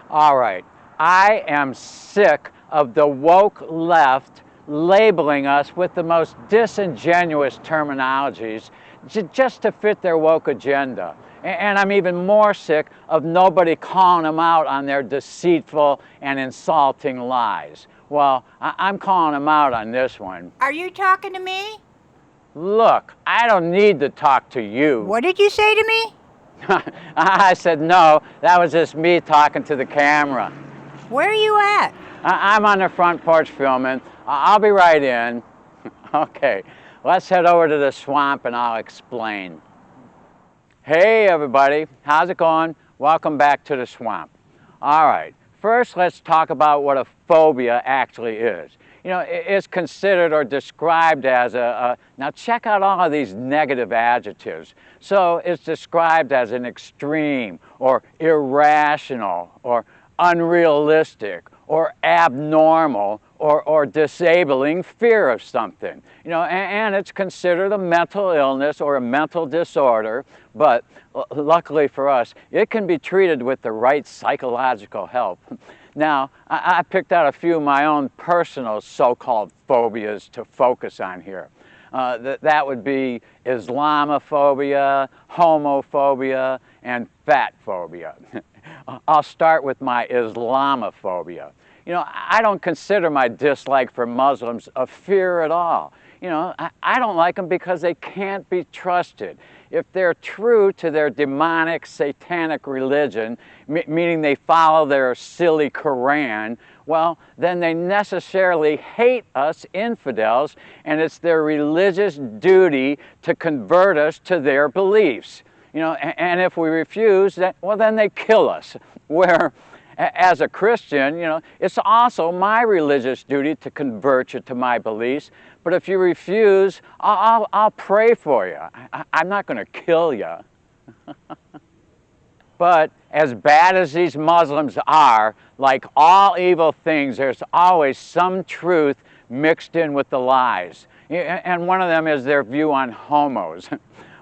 All right, I am sick of the woke left labeling us with the most disingenuous terminologies just to fit their woke agenda. And I'm even more sick of nobody calling them out on their deceitful and insulting lies. Well, I'm calling them out on this one. Are you talking to me? Look, I don't need to talk to you. What did you say to me? I said no, that was just me talking to the camera. Where are you at? I'm on the front porch filming. I'll be right in. Okay, let's head over to the swamp and I'll explain. Hey everybody, how's it going? Welcome back to the swamp. All right, first let's talk about what a phobia actually is. You know, it's considered or described as now check out all of these negative adjectives. So it's described as an extreme or irrational or unrealistic or abnormal or disabling fear of something. You know, and it's considered a mental illness or a mental disorder, but luckily for us, it can be treated with the right psychological help. Now, I picked out a few of my own personal so-called phobias to focus on here. That would be Islamophobia, homophobia, and fat phobia. I'll start with my Islamophobia. You know, I don't consider my dislike for Muslims a fear at all. You know, I don't like them because they can't be trusted. If they're true to their demonic, satanic religion, meaning they follow their silly Quran, well, then they necessarily hate us infidels, and it's their religious duty to convert us to their beliefs. You know, and if we refuse, well, then they kill us. Where, as a Christian, you know, it's also my religious duty to convert you to my beliefs. But if you refuse, I'll pray for you. I'm not going to kill you. But as bad as these Muslims are, like all evil things, there's always some truth mixed in with the lies. And one of them is their view on homos.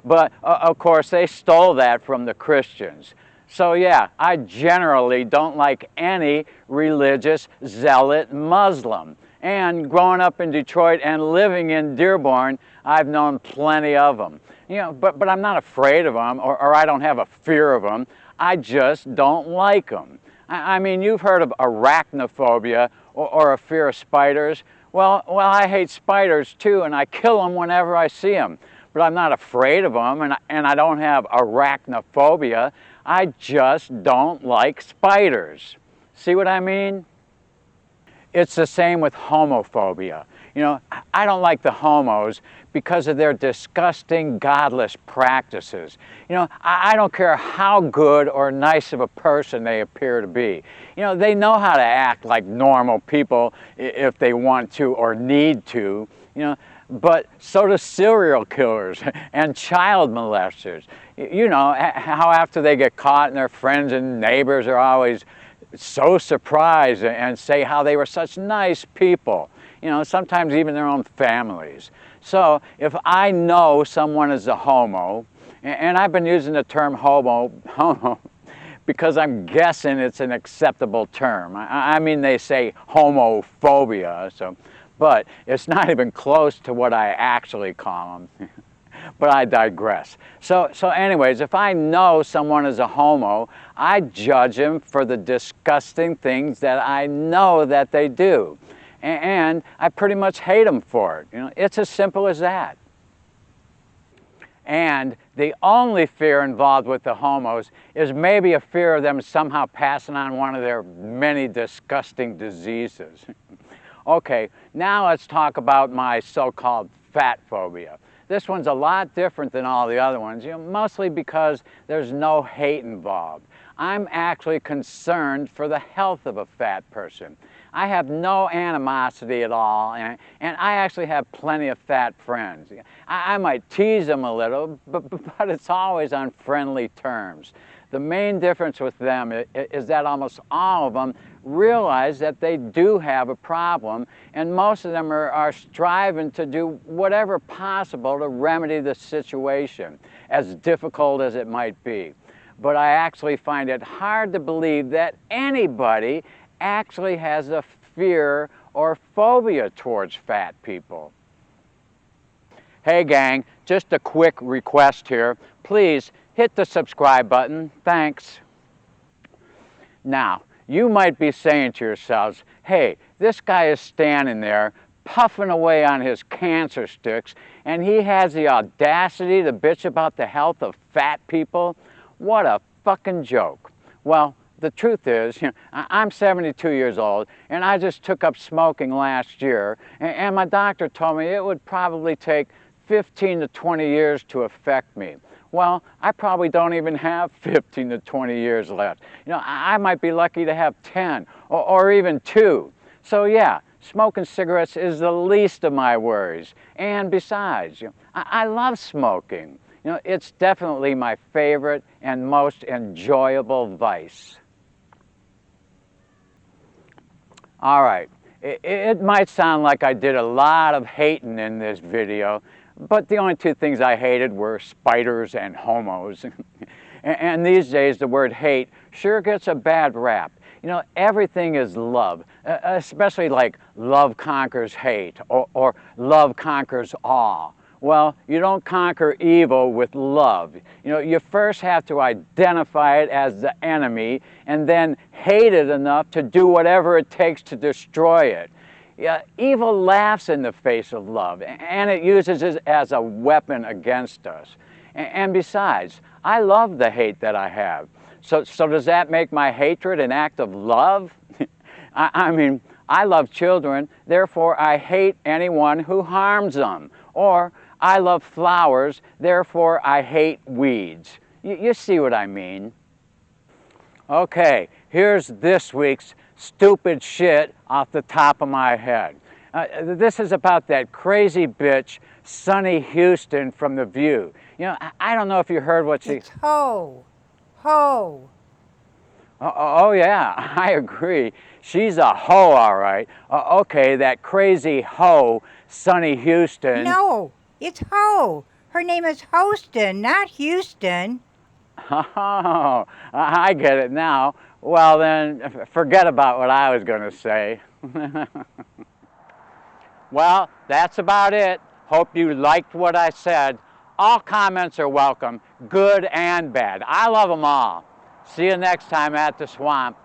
But of course, they stole that from the Christians. So yeah, I generally don't like any religious zealot Muslim. And growing up in Detroit and living in Dearborn, I've known plenty of them. You know, but I'm not afraid of them, or I don't have a fear of them. I just don't like them. I mean, you've heard of arachnophobia or a fear of spiders. Well, I hate spiders too, and I kill them whenever I see them. But I'm not afraid of them, and I don't have arachnophobia. I just don't like spiders. See what I mean? It's the same with homophobia. You know, I don't like the homos because of their disgusting, godless practices. You know, I don't care how good or nice of a person they appear to be. You know, they know how to act like normal people if they want to or need to, you know, but so do serial killers and child molesters. You know, how after they get caught and their friends and neighbors are always so surprised and say how they were such nice people, you know, sometimes even their own families. So if I know someone is a homo, and I've been using the term homo because I'm guessing it's an acceptable term. I mean, they say homophobia, so, but it's not even close to what I actually call them. But I digress. So anyways, if I know someone is a homo, I judge him for the disgusting things that I know that they do. And I pretty much hate them for it. You know, it's as simple as that. And the only fear involved with the homos is maybe a fear of them somehow passing on one of their many disgusting diseases. Okay, now let's talk about my so-called fat phobia. This one's a lot different than all the other ones, you know, mostly because there's no hate involved. I'm actually concerned for the health of a fat person. I have no animosity at all, and I actually have plenty of fat friends. I might tease them a little, but it's always on friendly terms. The main difference with them is that almost all of them realize that they do have a problem, and most of them are striving to do whatever possible to remedy the situation, as difficult as it might be. but I actually find it hard to believe that anybody actually has a fear or phobia towards fat people. Hey gang, just a quick request here. Please hit the subscribe button. Thanks. Now, you might be saying to yourselves, hey, this guy is standing there puffing away on his cancer sticks and he has the audacity to bitch about the health of fat people? What a fucking joke. Well, the truth is, I'm 72 years old and I just took up smoking last year, and my doctor told me it would probably take 15 to 20 years to affect me. Well, I probably don't even have 15 to 20 years left. I might be lucky to have 10 or even 2. So yeah, smoking cigarettes is the least of my worries. And besides, I love smoking. It's definitely my favorite and most enjoyable vice. All right, it might sound like I did a lot of hating in this video, but the only 2 things I hated were spiders and homos. And these days the word hate sure gets a bad rap. Everything is love, especially like love conquers hate or love conquers awe. Well, you don't conquer evil with love. You first have to identify it as the enemy and then hate it enough to do whatever it takes to destroy it. Yeah, evil laughs in the face of love, and it uses it as a weapon against us. And besides, I love the hate that I have. So does that make my hatred an act of love? I mean, I love children, therefore I hate anyone who harms them. Or I love flowers, therefore I hate weeds. You see what I mean? Okay, here's this week's stupid shit off the top of my head. This is about that crazy bitch, Sunny Houston from The View. I don't know if you heard what she... It's ho. Ho. Oh yeah, I agree. She's a hoe, all right. Okay, that crazy hoe, Sunny Houston. No, it's ho. Her name is Hostin, not Houston. Oh, I get it now. Well then, forget about what I was going to say. Well, that's about it. Hope you liked what I said. All comments are welcome, good and bad. I love them all. See you next time at the swamp.